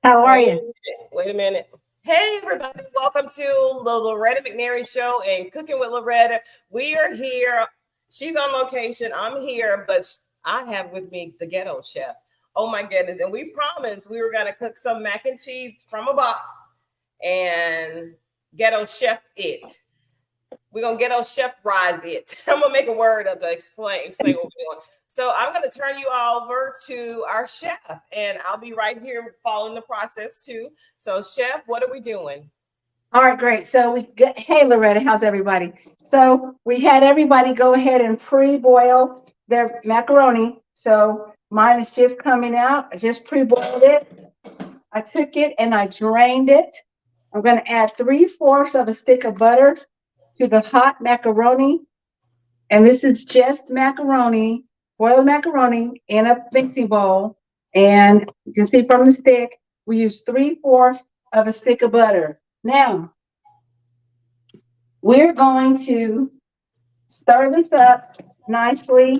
How are Wait a you? minute. Wait a minute. Hey, everybody. Welcome to the Loretta McNary Show and Cooking with Loretta. We are here. She's on location. I'm here, but I have with me the Ghetto Chef. Oh, my goodness. And we promised we were going to cook some mac and cheese from a box and Ghetto Chef it. We're gonna Ghetto Chef rise it. I'm gonna make a word up to explain what we're doing. So I'm gonna turn you over to our chef, and I'll be right here following the process too. So, chef, what are we doing? All right, great. So hey Loretta, how's everybody? So we had everybody go ahead and pre-boil their macaroni. So mine is just coming out. I just pre-boiled it. I took it and I drained it. I'm going to add 3/4 of a stick of butter to the hot macaroni. And this is just macaroni, boiled macaroni in a mixing bowl. And you can see from the stick, we use 3/4 of a stick of butter. Now, we're going to stir this up nicely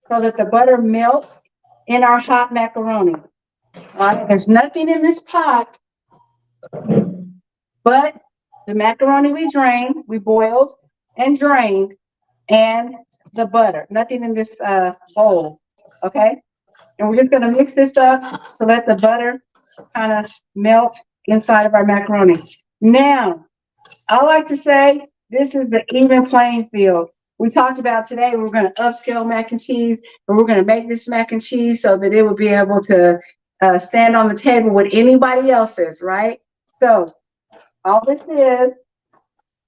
so that the butter melts in our hot macaroni. All right, there's nothing in this pot but the macaroni we boiled and drained, and the butter. Nothing in this bowl, okay? And we're just going to mix this up to let the butter kind of melt inside of our macaroni. Now, I like to say this is the even playing field. We talked about today we're going to upscale mac and cheese, and we're going to make this mac and cheese so that it would be able to stand on the table with anybody else's, right? So all this is,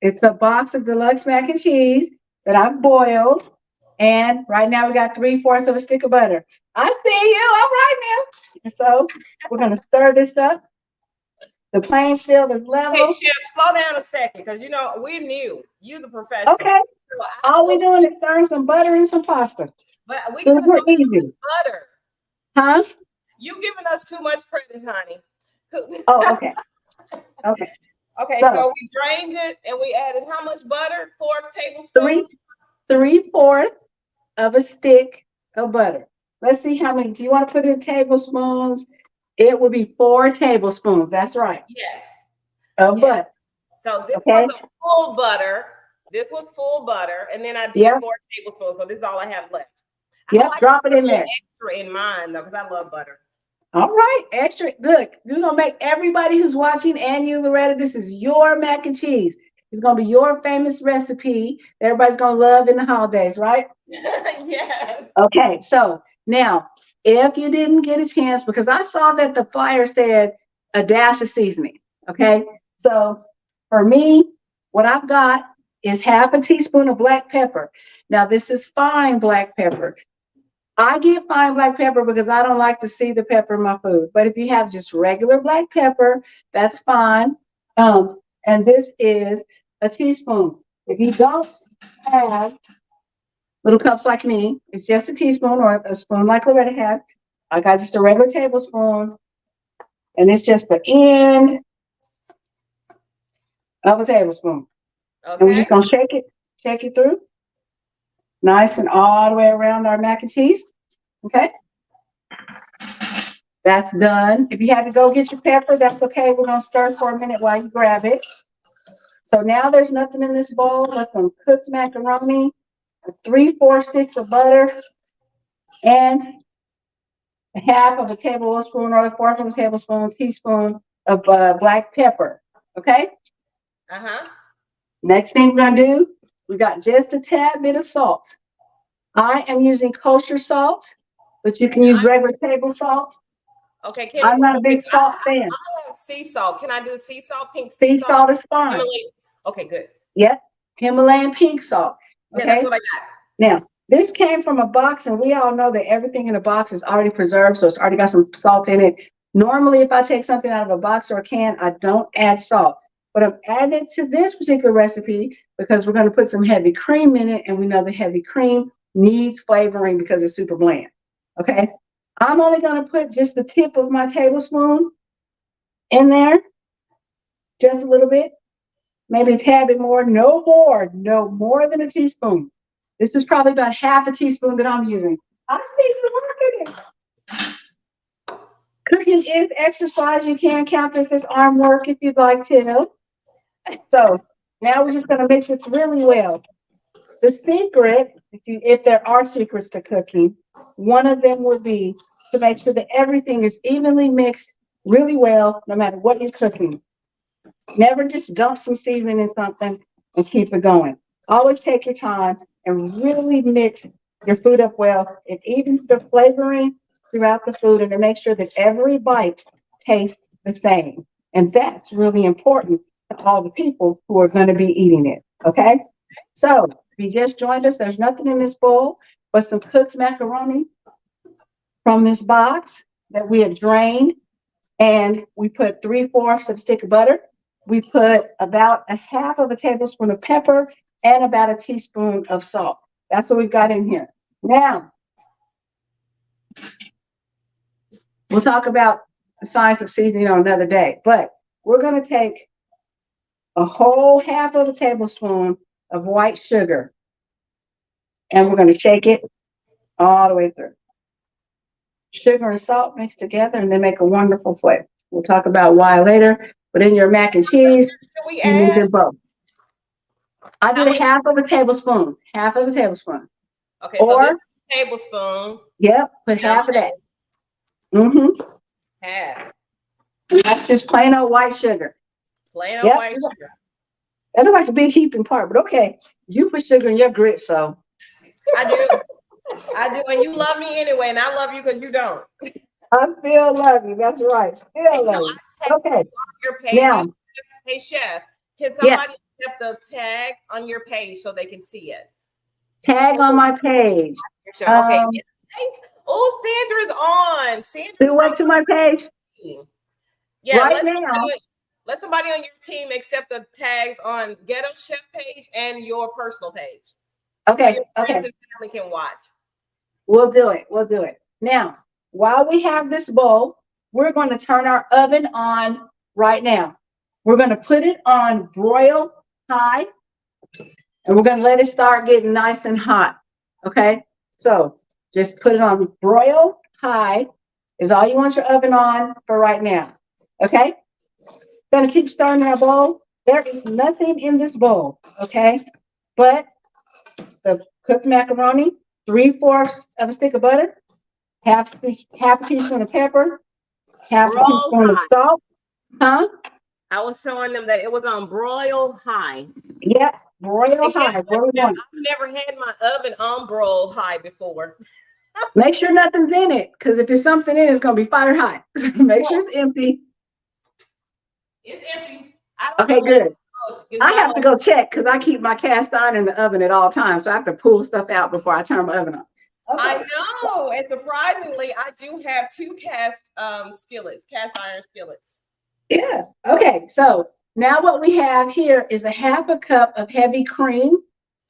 it's a box of deluxe mac and cheese that I've boiled, and right now we got 3/4 of a stick of butter. I see you. All right now. So we're going to stir this up. The playing field is Hey, level. chef, slow down a second, because we're new. You the professional. Okay. So All we're doing is stirring some butter and some pasta. but we giving Super us too much easy. butter. Huh? You giving us too much credit, honey. Oh, okay. Okay. Okay, So so we drained it and we added how much butter? 4 tablespoons. three 3/4 of a stick of butter. Let's see how many. If you want to put in tablespoons, it would be 4 tablespoons. That's right. Yes. Of Yes. butter. So this was Okay. a full butter. This was full butter, and then I did Yep. 4 tablespoons. So this is all I have left. I Yep. like to Drop it put a in little there. extra in mine though, because I love butter. All right. Extra. Look, we're gonna make everybody who's watching and you, Loretta, this is your mac and cheese. It's gonna be your famous recipe. Everybody's gonna love in the holidays, right? Yes. Okay, so now, if you didn't get a chance, because I saw that the flyer said a dash of seasoning, okay? So for me, what I've got is half a teaspoon of black pepper. Now, this is fine black pepper. I get fine black pepper because I don't like to see the pepper in my food. But if you have just regular black pepper, that's fine. And this is a teaspoon. If you don't have little cups like me, it's just a teaspoon or a spoon like Loretta has. I got just a regular tablespoon, and it's just the end of a tablespoon. And we're Okay. just gonna shake it through, nice and all the way around our mac and cheese. Okay, that's done. If you had to go get your pepper, that's okay. We're gonna stir for a minute while you grab it. So now there's nothing in this bowl but some cooked macaroni, 3/4 sticks of butter, and half of a tablespoon or 1/4 of a tablespoon, teaspoon of black pepper. Okay. Uh-huh. Next thing we're gonna do, we got just a tad bit of salt. I am using kosher salt, but you can use regular table salt. Okay, can I'm not a okay, big so salt fan. I have sea salt. Can I do sea salt, pink sea Sea salt? salt is fine. Himalayan. Okay, good. Yep. Himalayan pink salt. Yeah, that's Okay. what I got. Now, this came from a box, and we all know that everything in a box is already preserved, so it's already got some salt in it. Normally, if I take something out of a box or a can, I don't add salt. But I'm adding it to this particular recipe because we're going to put some heavy cream in it, and we know the heavy cream needs flavoring because it's super bland. Okay? I'm only going to put just the tip of my tablespoon in there, just a little bit, maybe a tad bit more, no more than a teaspoon. This is probably about half a teaspoon that I'm using. I see you working it. Cooking is exercise. You can count this as arm work if you'd like to. So now we're just going to mix this really well. The secret, if there are secrets to cooking, one of them would be to make sure that everything is evenly mixed really well, no matter what you're cooking. Never just dump some seasoning in something and keep it going. Always take your time and really mix your food up well. It evens the flavoring throughout the food and to make sure that every bite tastes the same. And that's really important to all the people who are going to be eating it. Okay? So, if you just joined us, there's nothing in this bowl but some cooked macaroni from this box that we have drained. And we put 3/4 of a stick of butter. We put about a half of a tablespoon of pepper and about a teaspoon of salt. That's what we've got in here. Now, we'll talk about the science of seasoning on another day, but we're going to take a whole half of a tablespoon of white sugar and we're going to shake it all the way through. Sugar and salt mixed together and they make a wonderful flavor. We'll talk about why later, but in your mac and cheese, you need them both. I did a half of a tablespoon. Okay, so this is a tablespoon. Yep, put half of that. Mm-hmm. Half. And that's just plain old white sugar. Plain old white sugar. That looks like a big heaping part, but okay. You put sugar in your grits, so. I do, and you love me anyway, and I love you because you don't. I still love you. That's right. Still love you. Okay. Your page. Now, hey, Chef, can somebody set the tag on your page so they can see it? Tag on my page. Okay. Oh, Sandra's on. Do what to my page? Yeah. Right now. Let somebody on your team accept the tags on Ghetto Chef page and your personal page. Okay. So your friends and family can watch. We'll do it. Now, while we have this bowl, we're going to turn our oven on right now. We're going to put it on broil high, and we're going to let it start getting nice and hot. Okay? So just put it on broil high is all you want your oven on for right now. Okay? Going to keep stirring our bowl. There is nothing in this bowl, okay? But the cooked macaroni, 3/4 of a stick of butter, half a teaspoon of pepper, half a teaspoon of salt. Huh? I was showing them that it was on broil high. Yes, broil high. I've never had my oven on broil high before. Make sure nothing's in it, because if there's something in it, it's going to be fire hot. Make sure it's empty. It's empty. Okay, good. I have to go check because I keep my cast iron in the oven at all times. So I have to pull stuff out before I turn my oven on. Okay. I know. And surprisingly, I do have 2 cast iron skillets. Yeah. Okay. So now what we have here is a half a cup of heavy cream.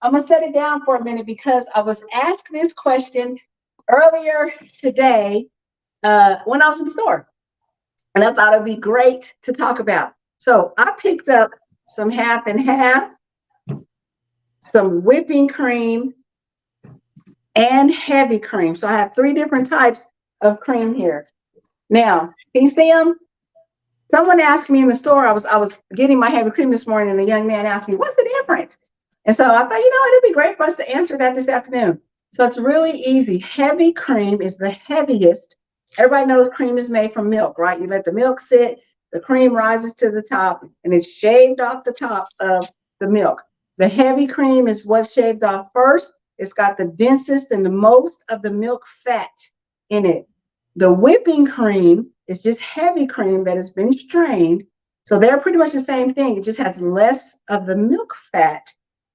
I'm going to set it down for a minute because I was asked this question earlier today when I was in the store. And I thought it'd be great to talk about. So I picked up some half and half, some whipping cream, and heavy cream. So I have 3 different types of cream here. Now, can you see them? Someone asked me in the store, I was getting my heavy cream this morning, and the young man asked me, what's the difference? And so I thought, it'd be great for us to answer that this afternoon. So it's really easy. Heavy cream is the heaviest. Everybody knows cream is made from milk, right? You let the milk sit, the cream rises to the top, and it's shaved off the top of the milk. The heavy cream is what's shaved off first. It's got the densest and the most of the milk fat in it. The whipping cream is just heavy cream that has been strained. So they're pretty much the same thing. It just has less of the milk fat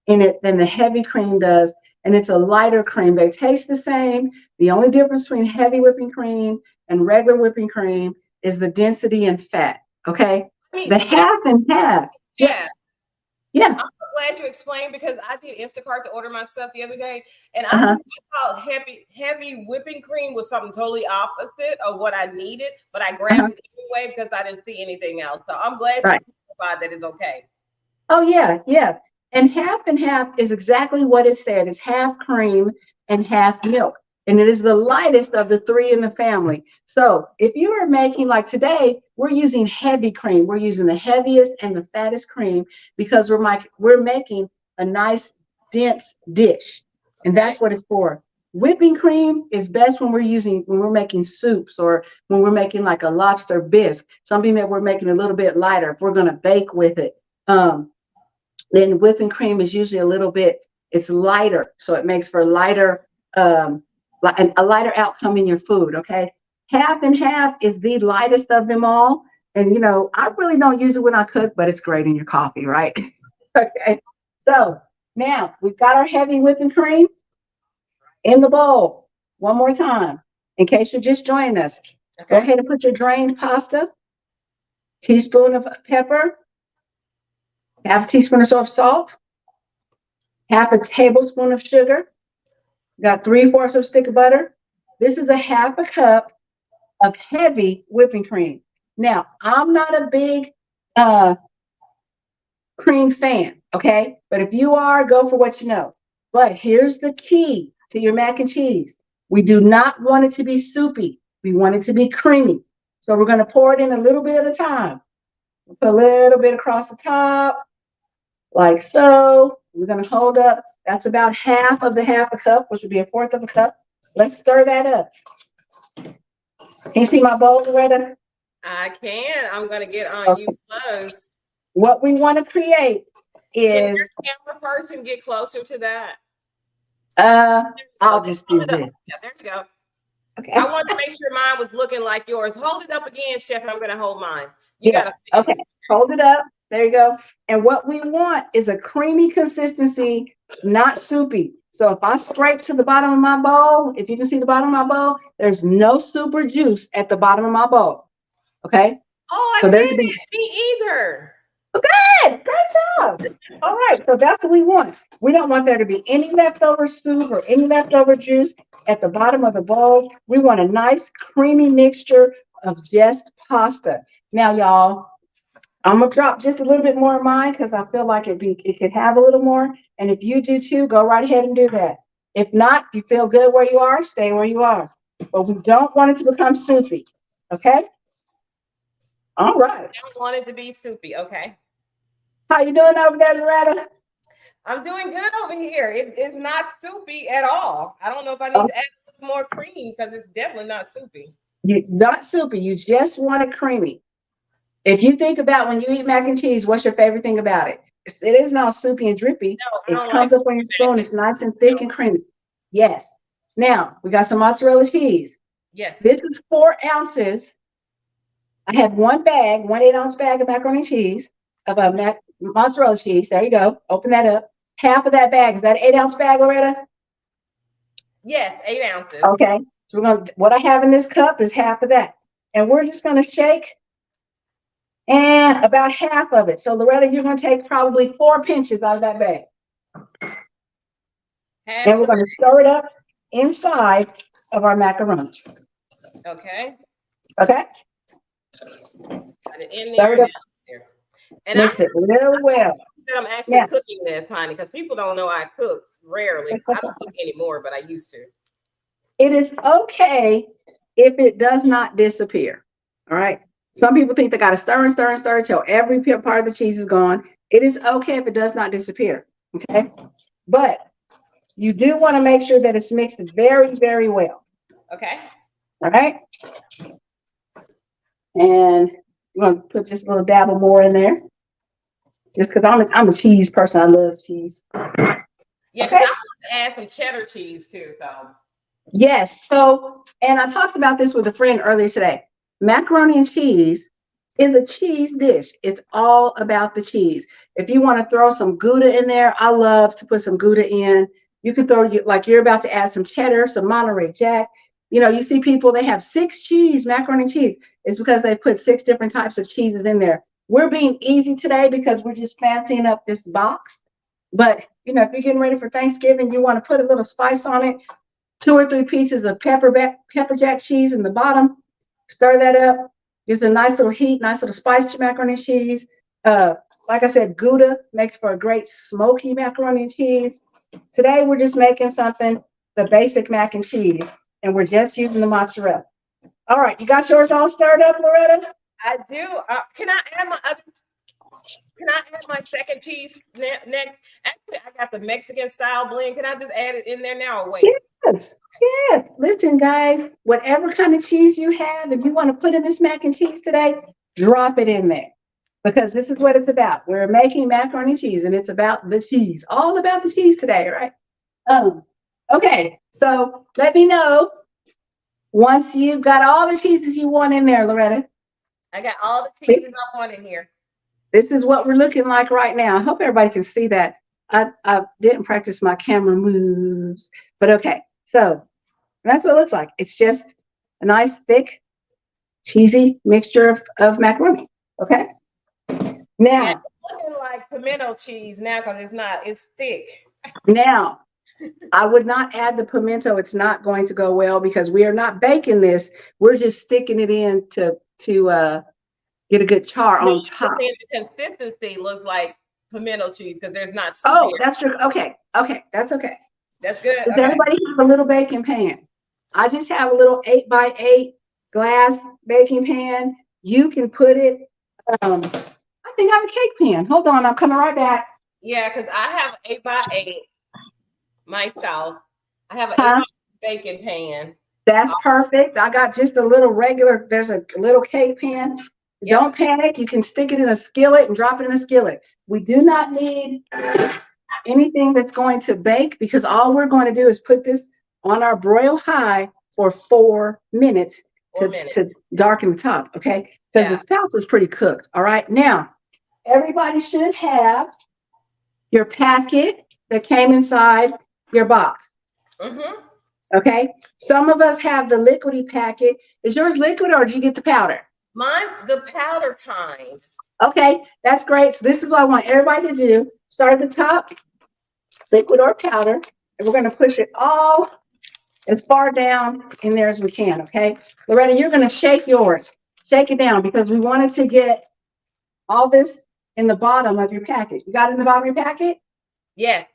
in it than the heavy cream does. And it's a lighter cream. They taste the same. The only difference between heavy whipping cream and regular whipping cream is the density and fat. Okay. The half and half. Yeah. Yeah. I'm glad you explained because I did Instacart to order my stuff the other day. And I thought heavy whipping cream was something totally opposite of what I needed, but I grabbed it anyway because I didn't see anything else. So I'm glad you clarified that it's okay. Oh, yeah. Yeah. And half is exactly what it said. It's half cream and half milk. and it is the lightest of the three in the family. So if you are making, like today, we're using heavy cream. We're using the heaviest and the fattest cream because we're making a nice dense dish, and Okay. that's what it's for. Whipping cream is best when we're making soups, or when we're making like a lobster bisque, something that we're making a little bit lighter. If we're going to bake with it, then whipping cream is usually it's lighter, so it makes for lighter, a lighter outcome in your food. Okay, half and half is the lightest of them all, and I really don't use it when I cook, but it's great in your coffee, right? Okay, so now we've got our heavy whipping cream in the bowl. One more time, in case you're just joining us. Go Okay. ahead and put your drained pasta, teaspoon of pepper, half a teaspoon or so of salt, half a tablespoon of sugar, got 3/4 of a stick of butter. This is a half a cup of heavy whipping cream. Now, I'm not a big cream fan, okay? But if you are, go for what you know. But here's the key to your mac and cheese. We do not want it to be soupy. We want it to be creamy. So we're going to pour it in a little bit at a time. Put a little bit across the top, like so. We're going to hold up. That's about half of the half a cup, which would be 1/4 of a cup. Let's stir that up. Can you see my bowl, Loretta? I can. I'm going to get on Okay. you close. What we want to create Can is, your camera person get closer to that? I'll just do this. Yeah, there you go. Okay. I wanted to make sure mine was looking like yours. Hold it up again, Chef. I'm going to hold mine. Yeah. Okay. Hold it up. There you go. And what we want is a creamy consistency, not soupy. So if I scrape to the bottom of my bowl, if you can see the bottom of my bowl, there's no soup or juice at the bottom of my bowl. Okay. Oh, I So didn't. Me either. Good. Great job. All right. So that's what we want. We don't want there to be any leftover soup or any leftover juice at the bottom of the bowl. We want a nice creamy mixture of just pasta. Now, y'all, I'm gonna drop just a little bit more of mine because I feel like it could have a little more. And if you do too, go right ahead and do that. If not, if you feel good where you are, stay where you are. But we don't want it to become soupy. Okay? All right. I don't want it to be soupy. Okay. How you doing over there, Loretta? I'm doing good over here. It's not soupy at all. I don't know if I need to add a little more cream because it's definitely not soupy. Not soupy. You just want it creamy. If you think about when you eat mac and cheese, what's your favorite thing about it? It is not soupy and drippy. No, I It don't comes like up on your spoon. It's nice and thick and creamy. Yes. Now, we got some mozzarella cheese. Yes. This is 4 ounces. I have one 8-ounce bag of macaroni and cheese, of mozzarella cheese. There you go. Open that up. Half of that bag. Is that an 8-ounce bag, Loretta? Yes, 8 ounces. Okay. So what I have in this cup is half of that. And we're just going to shake and about half of it. So Loretta, you're going to take probably 4 pinches out of that bag. And we're going to stir it up inside of our macaroni. Okay. Okay. Got it in Stir it up. And mix it real well. I'm actually cooking this, honey, because people don't know I cook rarely. I don't cook anymore, but I used to. It is okay if it does not disappear. All right. Some people think they got to stir and stir and stir till every part of the cheese is gone. It is okay if it does not disappear. Okay. But you do want to make sure that it's mixed very, very well. Okay. All right. And I'm going to put just a little dabble more in there. Just because I'm a cheese person. I love cheese. Yeah, okay. I want to add some cheddar cheese too. So yes. So, and I talked about this with a friend earlier today. Macaroni and cheese is a cheese dish. It's all about the cheese. If you want to throw some Gouda in there, I love to put some Gouda in. You can throw, like you're about to add some cheddar, some Monterey Jack. You know, you see people, they have 6 cheese, macaroni and cheese. It's because they put 6 different types of cheeses in there. We're being easy today because we're just fancying up this box. But, you know, if you're getting ready for Thanksgiving, you want to put a little spice on it, 2 or 3 pieces of pepper jack cheese in the bottom. Stir that up. Gives a nice little heat, nice little spice to macaroni and cheese. Like I said, Gouda makes for a great smoky macaroni and cheese. Today, we're just making something the basic mac and cheese, and we're just using the mozzarella. All right, you got yours all stirred up, Loretta? I do. Can I add my other? Can I add my second cheese next? Actually, I got the Mexican style blend. Can I just add it in there now or wait? Yes, yes. Listen, guys, whatever kind of cheese you have, if you want to put in this mac and cheese today, drop it in there because this is what it's about. We're making macaroni and cheese, and it's about the cheese, all about the cheese today, right? Okay, so let me know once you've got all the cheeses you want in there, Loretta. I got all the cheeses I want in here. This is what we're looking like right now. I hope everybody can see that. I didn't practice my camera moves, but okay. So that's what it looks like. It's just a nice, thick, cheesy mixture of macaroni. Okay. Now, yeah, it's looking like pimento cheese now because it's thick. Now, I would not add the pimento. It's not going to go well because we are not baking this. We're just sticking it in to get a good char on top. The consistency looks like pimento cheese because there's not soup Oh, here. that's true. Okay, that's okay. That's good. Does everybody have a little baking pan? I just have a little 8x8 glass baking pan. You can put it. I think I have a cake pan. Hold on, I'm coming right back. Yeah, because I have 8x8 myself. I have an 8x8 baking pan. That's perfect. I got just a little regular. There's a little cake pan. Yep. Don't panic. You can stick it in a skillet and drop it in a skillet. We do not need anything that's going to bake because all we're going to do is put this on our broil high for 4 minutes to darken the top, okay? Because the pasta is pretty cooked, all right? Now, everybody should have your packet that came inside your box. Mm-hmm. Okay? Some of us have the liquidy packet. Is yours liquid or did you get the powder? Mine's the powder kind. Okay, that's great. So this is what I want everybody to do. Start at the top, liquid or powder, and we're going to push it all as far down in there as we can, okay? Loretta, you're going to shake yours. Shake it down because we wanted to get all this in the bottom of your packet. You got it in the bottom of your packet? Yes.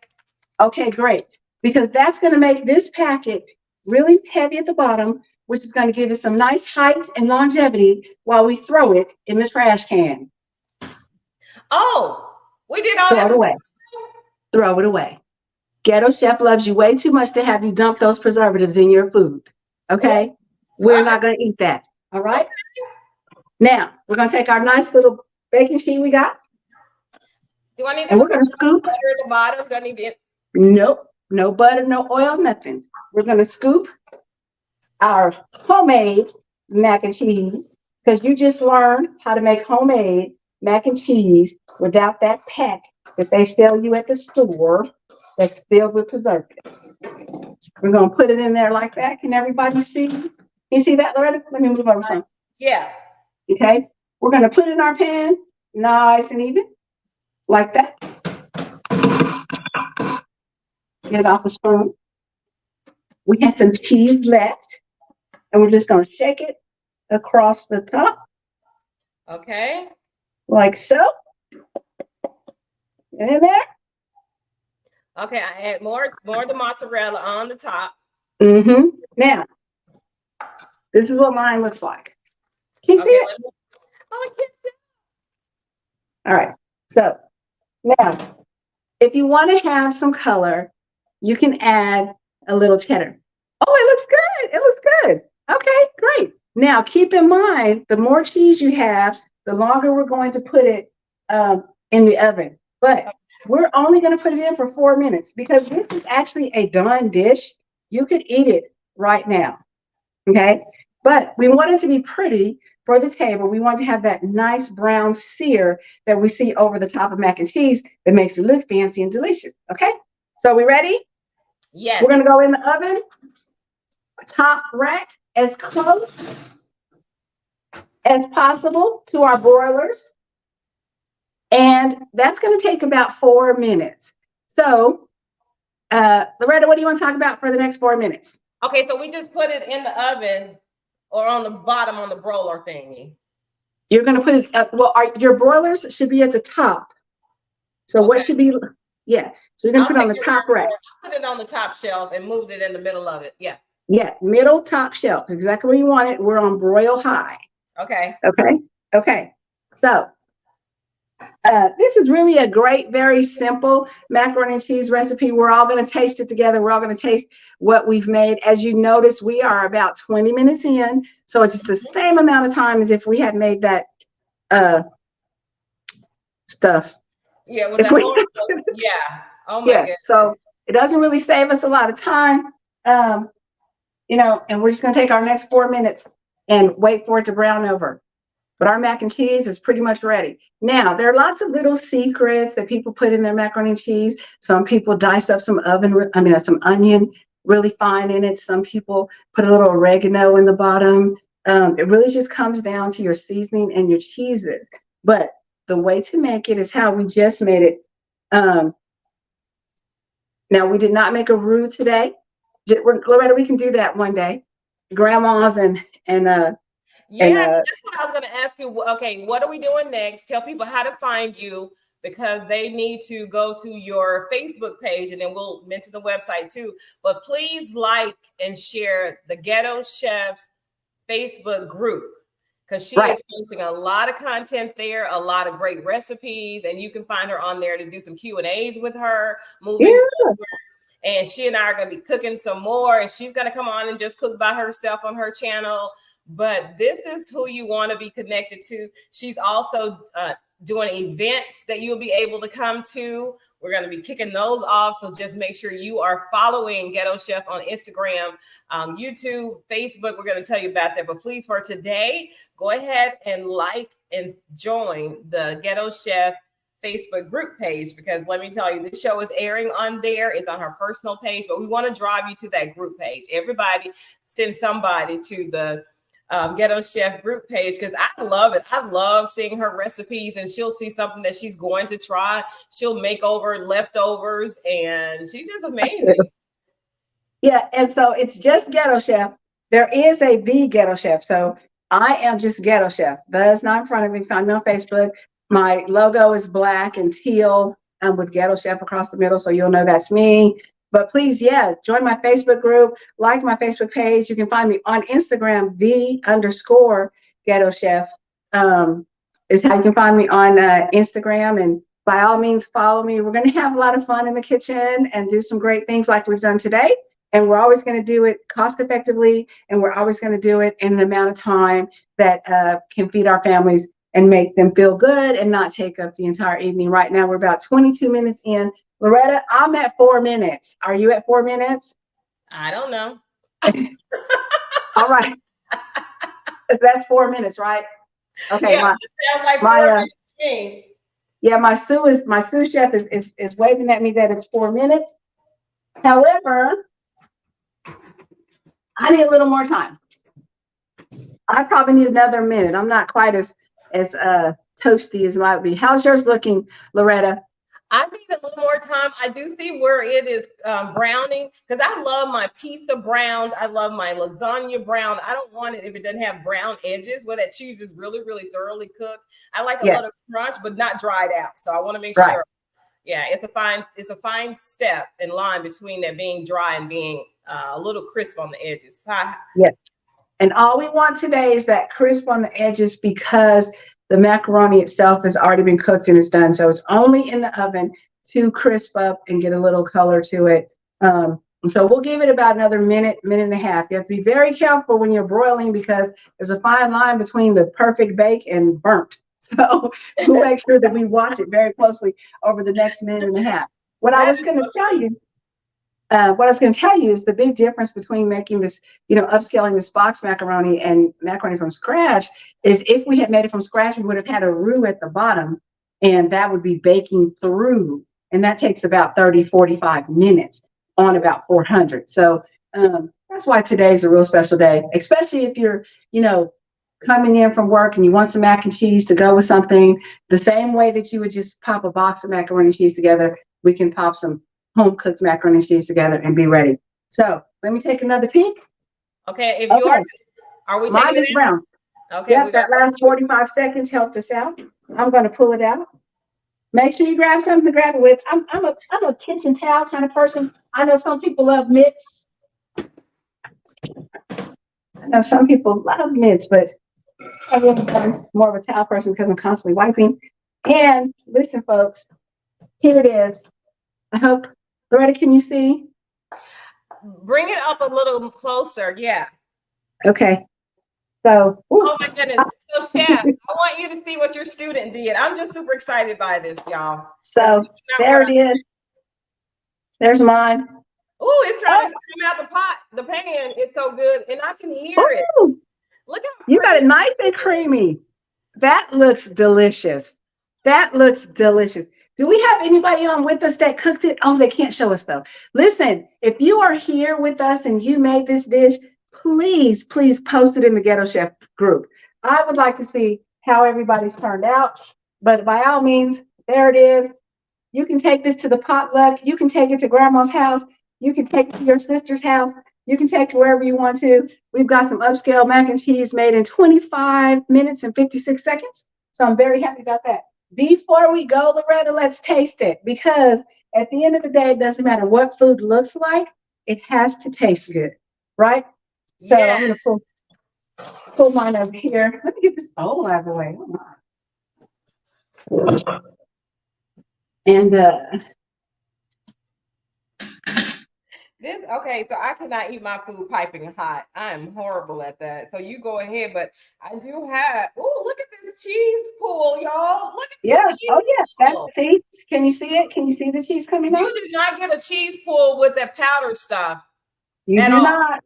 Okay, great. Because that's going to make this packet really heavy at the bottom, which is going to give it some nice height and longevity while we throw it in the trash can. Oh, we did all that. Throw it away. Throw it away. Ghetto Chef loves you way too much to have you dump those preservatives in your food. Okay? We're not going to eat that. All right? Now, we're going to take our nice little baking sheet we got. Do I need to and we're going to scoop butter at the bottom? Do I need to... Nope. No butter, no oil, nothing. We're going to scoop our homemade mac and cheese because you just learned how to make homemade mac and cheese without that pack that they sell you at the store that's filled with preservatives. We're going to put it in there like that. Can everybody see? You see that, Loretta? Let me move over some. Yeah. Okay. We're going to put it in our pan nice and even like that. Get it off the spoon. We have some cheese left, and we're just going to shake it across the top. Okay. Like so. In there. Okay, I add more of the mozzarella on the top. Mm-hmm. Now, this is what mine looks like. Can you see it? I can't see. All right. So now, if you want to have some color, you can add a little cheddar. Oh, it looks good. It looks good. Okay, great. Now, keep in mind, the more cheese you have, the longer we're going to put it in the oven. But we're only going to put it in for 4 minutes because this is actually a done dish. You could eat it right now. Okay? But we want it to be pretty for the table. We want to have that nice brown sear that we see over the top of mac and cheese that makes it look fancy and delicious. Okay? So are we ready? Yes. We're going to go in the oven, top rack as close as possible to our broilers. And that's going to take about 4 minutes. So, Loretta, what do you want to talk about for the next 4 minutes? Okay, so we just put it in the oven or on the bottom on the broiler thingy. You're going to put it, your broilers should be at the top. So what should be, Yeah. So we're going to I'll put it on take the your top word for rack. it. I put it on the top shelf and moved it in the middle of it. Yeah. Yeah. Middle top shelf. Exactly where you want it. We're on broil high. Okay. Okay. Okay. So this is really a great, very simple macaroni and cheese recipe. We're all going to taste it together. We're all going to taste what we've made. As you notice, we are about 20 minutes in. So it's the same amount of time as if we had made that stuff. Yeah, with If that we, horrible. Yeah. Oh my yeah. So goodness. it doesn't really save us a lot of time. And we're just going to take our next 4 minutes and wait for it to brown over. But our mac and cheese is pretty much ready. Now, there are lots of little secrets that people put in their macaroni and cheese. Some people dice up some some onion really fine in it. Some people put a little oregano in the bottom. It really just comes down to your seasoning and your cheeses. But the way to make it is how we just made it. Now, we did not make a roux today. Loretta, we can do that one day. Grandmas and Yeah, that's what I was going to ask you. Okay, what are we doing next? Tell people how to find you because they need to go to your Facebook page and then we'll mention the website too. But please like and share the Ghetto Chef's Facebook group because she is posting a lot of content there, a lot of great recipes, and you can find her on there to do some Q&As with her moving forward. And she and I are going to be cooking some more, and she's going to come on and just cook by herself on her channel. But this is who you want to be connected to. She's also doing events that you'll be able to come to. We're going to be kicking those off. So just make sure you are following Ghetto Chef on Instagram, YouTube, Facebook. We're going to tell you about that. But please, for today, go ahead and like and join the Ghetto Chef Facebook group page, because let me tell you, this show is airing on there. It's on her personal page, but we want to drive you to that group page. Everybody send somebody to the Ghetto Chef group page because I love it. I love seeing her recipes, and she'll see something that she's going to try. She'll make over leftovers, and she's just amazing. Yeah, and so it's just Ghetto Chef. There is a The Ghetto Chef. So I am just Ghetto Chef. That's not in front of me. Find me on Facebook. My logo is black and teal with Ghetto Chef across the middle, so you'll know that's me. But please, join my Facebook group, like my Facebook page. You can find me on Instagram, _Ghetto Chef is how you can find me on Instagram. And by all means, follow me. We're going to have a lot of fun in the kitchen and do some great things like we've done today. And we're always going to do it cost effectively, and we're always going to do it in an amount of time that can feed our families and make them feel good and not take up the entire evening. Right now, we're about 22 minutes in. Loretta, I'm at 4 minutes. Are you at 4 minutes? I don't know. All right. That's 4 minutes, right? Okay. Yeah, it sounds like 4 minutes to me. Yeah, my sous chef is waving at me that it's 4 minutes. However, I need a little more time. I probably need another minute. I'm not quite as toasty as might be. How's yours looking, Loretta? I need a little more time. I do see where it is browning because I love my pizza browned. I love my lasagna browned. I don't want it if it doesn't have brown edges where that cheese is really, really thoroughly cooked. I like a little crunch, but not dried out. So I want to make sure. Yeah, it's a fine step in line between that being dry and being a little crisp on the edges. Yes. And all we want today is that crisp on the edges because the macaroni itself has already been cooked and it's done. So it's only in the oven to crisp up and get a little color to it. And so we'll give it about another minute and a half. You have to be very careful when you're broiling because there's a fine line between the perfect bake and burnt. So we'll make sure that we watch it very closely over the next minute and a half. What I was going to tell you is the big difference between making this, upscaling this box macaroni and macaroni from scratch is if we had made it from scratch, we would have had a roux at the bottom and that would be baking through. And that takes about 30, 45 minutes on about 400. So that's why today's a real special day, especially if you're, coming in from work and you want some mac and cheese to go with something. The same way that you would just pop a box of macaroni and cheese together, we can pop some home cooked macaroni and cheese together and be ready. So let me take another peek. Okay, yours, are we mine is brown? Okay, that last 45 seconds helped us out. I'm going to pull it out. Make sure you grab something to grab it with. I'm a kitchen towel kind of person. I know some people love mitts. I know some people love mitts, but I really become more of a towel person because I'm constantly wiping. And listen, folks, here it is. I hope, Loretta, can you see? Bring it up a little closer. Yeah. Okay. So, oh my goodness. So, Chef, I want you to see what your student did. I'm just super excited by this, y'all. so there it is. There's mine. Oh, it's trying to come out the pot, the pan. It's so good, and I can hear it. Look how you got it nice and creamy. That looks delicious. That looks delicious. Do we have anybody on with us that cooked it? Oh, they can't show us though. Listen, if you are here with us and you made this dish, please, please post it in the Ghetto Chef group. I would like to see how everybody's turned out. But by all means, there it is. You can take this to the potluck. You can take it to grandma's house. You can take it to your sister's house. You can take it wherever you want to. We've got some upscale mac and cheese made in 25 minutes and 56 seconds. So I'm very happy about that. Before we go, Loretta, let's taste it, because at the end of the day, it doesn't matter what food looks like. It has to taste good, right? So yes. I'm going to pull mine over here. Let me get this bowl out of the way. And okay, so I cannot eat my food piping hot. I am horrible at that. So you go ahead, but I do have. Oh, look at this cheese pool, y'all! Look at this cheese pool. That's see. Can you see it? Can you see the cheese coming out? You do not get a cheese pool with that powder stuff. You do not.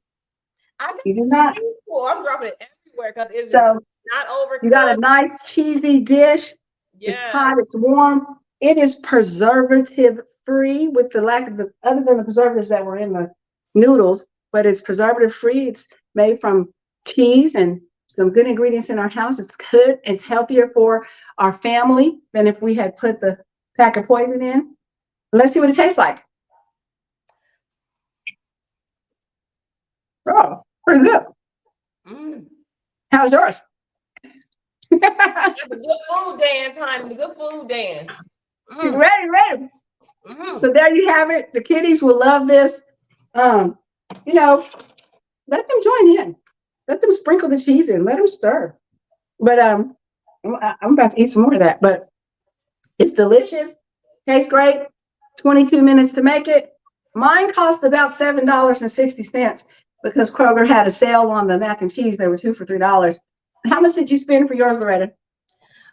I think you do not. Cheese pool. I'm dropping it everywhere because it's so not overcooked. You got a nice cheesy dish. Yes. It's hot. It's warm. It is preservative free, with the lack of the other than the preservatives that were in the noodles, but it's preservative free. It's made from cheese and some good ingredients in our house. It's good. It's healthier for our family than if we had put the pack of poison in. Let's see what it tastes like. Oh, pretty good. How's yours? The good food dance, honey. The good food dance. Ready. So there you have it. The kiddies will love this. Let them join in. Let them sprinkle the cheese in. Let them stir. But I'm about to eat some more of that. But it's delicious. Tastes great. 22 minutes to make it. Mine cost about $7.60 because Kroger had a sale on the mac and cheese. They were 2 for $3. How much did you spend for yours, Loretta?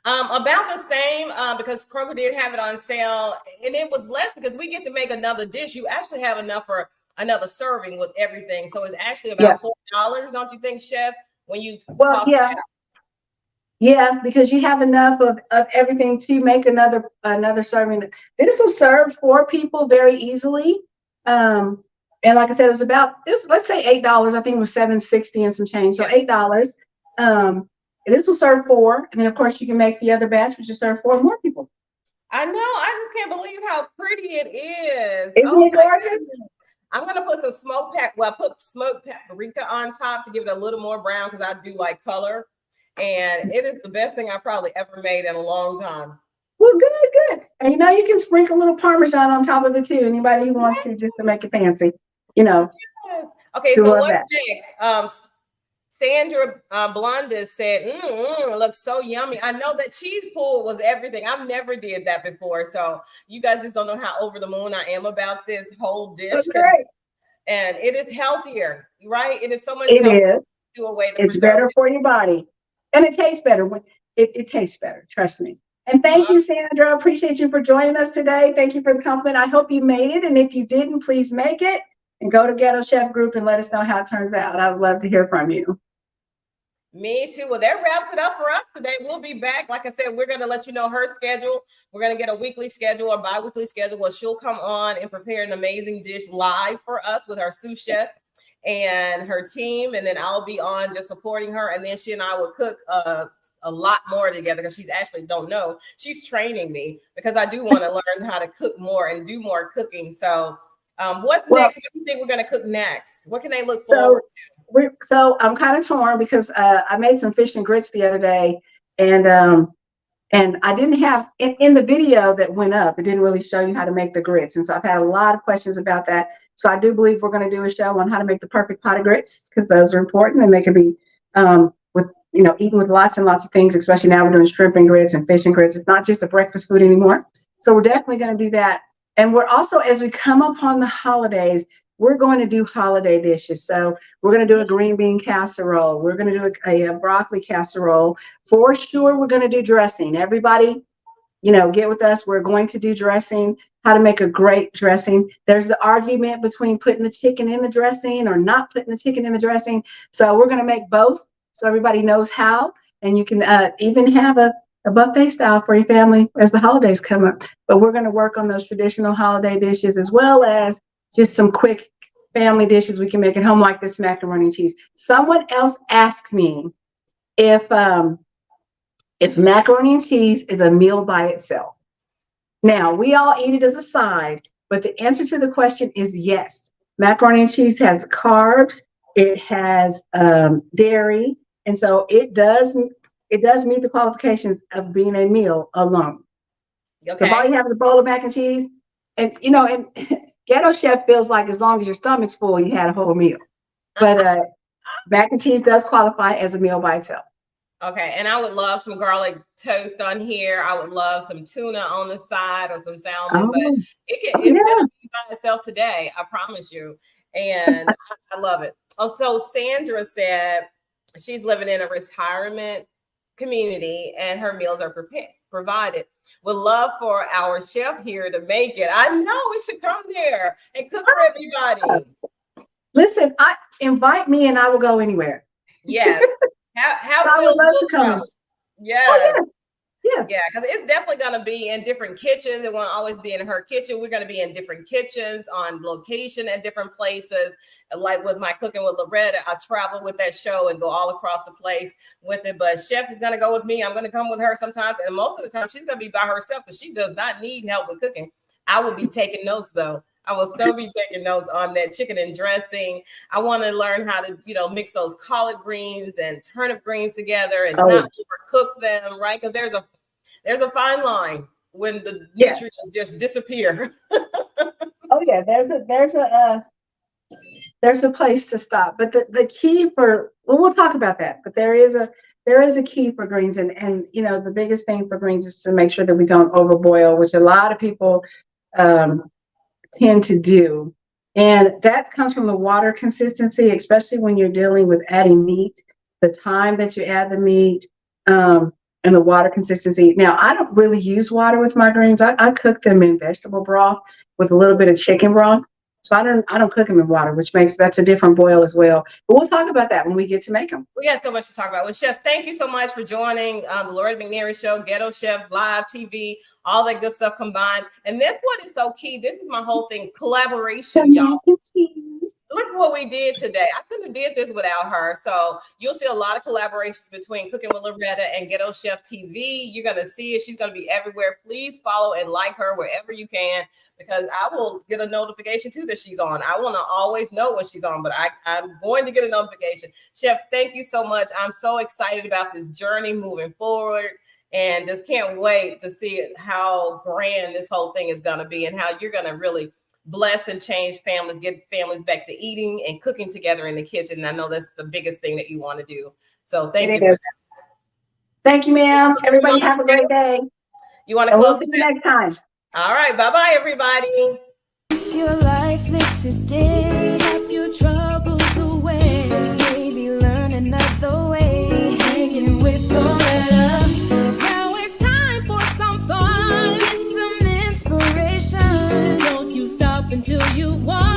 About the same, because Kroger did have it on sale, and it was less because we get to make another dish. You actually have enough for another serving with everything, so it's actually about $4. Don't you think, Chef? When you because you have enough of everything to make another serving. This will serve 4 people very easily. And like I said, it was let's say $8. I think it was $7.60 and some change, so $8. This will serve 4, and then of course you can make the other batch, which will serve 4 more people. I know. I just can't believe how pretty it is. Isn't it gorgeous? I'm gonna put some I put smoked paprika on top to give it a little more brown because I do like color, and it is the best thing I probably ever made in a long time. Well, good. And you can sprinkle a little Parmesan on top of it too. Anybody who wants to, just to make it fancy, Yes. Okay, so what's next? Sandra Blundis said, it looks so yummy. I know that cheese pool was everything. I've never did that before. So you guys just don't know how over the moon I am about this whole dish. And it is healthier, right? It is so much healthier. Do away the It's better for your body. And it tastes better. It tastes better, trust me. And thank you, Sandra. Appreciate you for joining us today. Thank you for the compliment. I hope you made it. And if you didn't, please make it. And go to Ghetto Chef group and let us know how it turns out. I would love to hear from you. Me too. Well, that wraps it up for us today. We'll be back. Like I said, we're going to let you know her schedule. We're going to get a weekly schedule or bi-weekly schedule where she'll come on and prepare an amazing dish live for us with our sous chef and her team. And then I'll be on just supporting her. And then she and I will cook a lot more together because she's actually she's training me because I do want to learn how to cook more and do more cooking. So what's next? What do you think we're going to cook next? What can they look forward to? So I'm kind of torn because I made some fish and grits the other day, and And I didn't have in the video that went up, it didn't really show you how to make the grits. And so I've had a lot of questions about that. So I do believe we're going to do a show on how to make the perfect pot of grits, because those are important and they can be with, eaten with lots and lots of things, especially now we're doing shrimp and grits and fish and grits. It's not just a breakfast food anymore. So we're definitely going to do that. And we're also, as we come upon the holidays, we're going to do holiday dishes. So we're going to do a green bean casserole. We're going to do a broccoli casserole. For sure, we're going to do dressing. Everybody, get with us. We're going to do dressing, how to make a great dressing. There's the argument between putting the chicken in the dressing or not putting the chicken in the dressing. So we're going to make both so everybody knows how. And you can even have a buffet style for your family as the holidays come up. But we're going to work on those traditional holiday dishes as well as just some quick family dishes we can make at home, like this macaroni and cheese. Someone else asked me if macaroni and cheese is a meal by itself. Now, we all eat it as a side, but the answer to the question is yes. Macaroni and cheese has carbs, it has dairy, and so it does meet the qualifications of being a meal alone. Okay. So if all you have is a bowl of mac and cheese, and Ghetto Chef feels like as long as your stomach's full, you had a whole meal. But mac and cheese does qualify as a meal by itself. Okay, and I would love some garlic toast on here. I would love some tuna on the side or some salmon, but it's gonna be by itself today, I promise you. And I love it. Also, Sandra said she's living in a retirement community and her meals are provided. Would love for our chef here to make it. I know we should come there and cook for everybody. Listen, invite me and I will go anywhere. Yes. How will to come? Yes. Yeah, because it's definitely going to be in different kitchens. It won't always be in her kitchen. We're going to be in different kitchens on location at different places. Like with my Cooking with Loretta, I travel with that show and go all across the place with it. But Chef is going to go with me. I'm going to come with her sometimes. And most of the time, she's going to be by herself because she does not need help with cooking. I will be taking notes, though. I will still be taking notes on that chicken and dressing. I want to learn how to, mix those collard greens and turnip greens together and not overcook them, right? Because there's a fine line when the nutrients just disappear. Oh yeah, there's a place to stop. But the key we'll talk about that. But there is a key for greens, and the biggest thing for greens is to make sure that we don't overboil, which a lot of people tend to do. And that comes from the water consistency, especially when you're dealing with adding meat, the time that you add the meat, and the water consistency. Now, I don't really use water with my greens. I cook them in vegetable broth with a little bit of chicken broth. So I don't cook them in water, which that's a different boil as well. But we'll talk about that when we get to make them. We got so much to talk about. Well, Chef, thank you so much for joining the Loretta McNary Show, Ghetto Chef, live TV, all that good stuff combined. And that's what is so key. This is my whole thing, collaboration, y'all. Look at what we did today. I couldn't have did this without her. So you'll see a lot of collaborations between Cooking with Loretta and Ghetto Chef TV. You're going to see it. She's going to be everywhere. Please follow and like her wherever you can, because I will get a notification too that she's on. I want to always know when she's on, but I'm going to get a notification. Chef, thank you so much. I'm so excited about this journey moving forward, and just can't wait to see how grand this whole thing is going to be and how you're going to really bless and change families, get families back to eating and cooking together in the kitchen. And I know that's the biggest thing that you want to do. So thank you for that. Thank you, ma'am. Everybody have a great day. You want to close? We'll see you next time. All right. Bye-bye, everybody. Your life live today, have your troubles away, maybe learn another way, hanging with Loretta. Now it's time for some fun, get some inspiration. Don't you stop until you want.